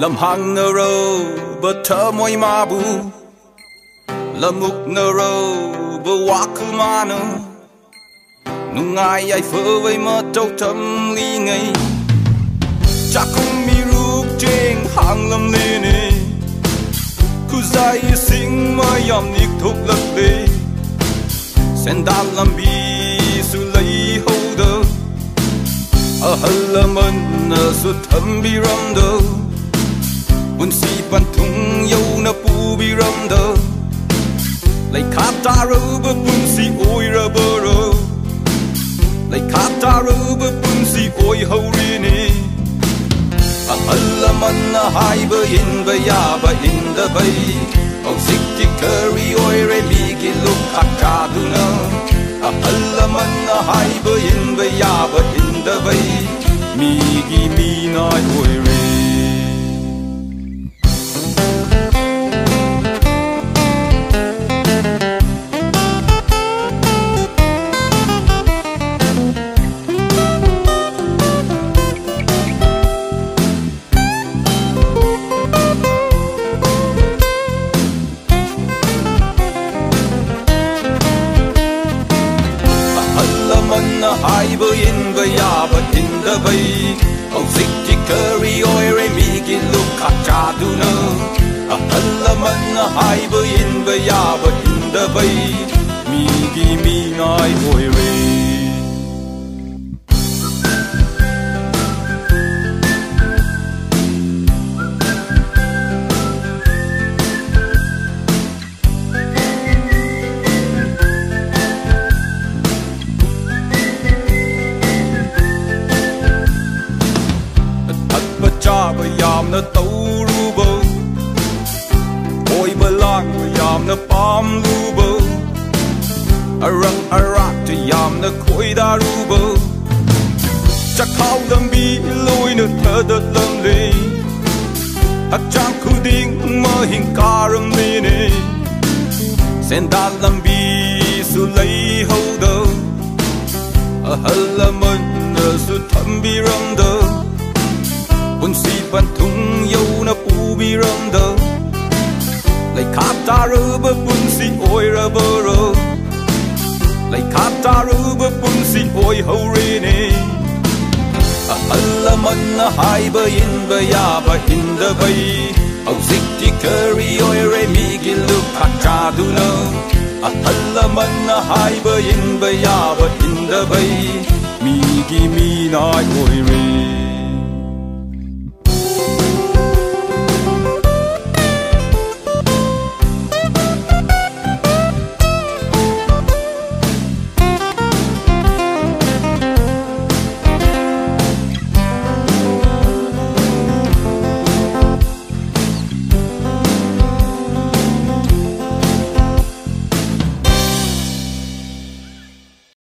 Lâm hang nơ rô bơ thơ môi ma bu Lâm mục nơ rô bơ wá khư ma nơ Nung ai ai phơ vây mơ trâu thâm ly ngây Chắc không mi rút trên hàng lâm lê nê Khu dài sinh mơ yom nick thúc lật lê Sen đàn lâm bi su lấy hô đơ Ở hơ lâm ân su thâm bi râm đơ Bun si pan thung yau na pu bi ram da Lai khata ru bu bun si oi ra bơ ro Lai khata ru bu bun si oi ho ri ni A halla man na hai bơ in bơ ya bơ in da bay Au sik ki curry oi re mi ki luk khata du na A halla man na hai bơ in bơ ya bơ in da bay Mi gi mi na oi re hai bơ in bơ ya bơ in da bay Au sik ki curry oi re mi ki luk khát cha du na A halla man hai bơ in bơ ya bơ in da bay Mi gi mi nai oi re cha bơ yam na tau ru bơ Oi bơ lang bơ yam na pam lu bơ Arang arak te yam na khoi da ru bơ Chắc khao lâm bi lôi na thơ đợt lâm lê Hak chang khu ding mơ hình ca râm lê nê Sen đàn lâm bi su lấy hâu đơ A halla man su thâm bi râm đơ Bun si pan thung yau na pu bi ram da Lai khata ru bơ bun si oi ra bơ ro Lai khata ru bơ bun si oi ho re ne A halla man na hai bơ in bơ ya bơ in da bay Au sik ti curry oi re mi ki luk khata du na A halla man na hai bơ in bơ ya bơ in da bay Mi gi mi nai oi re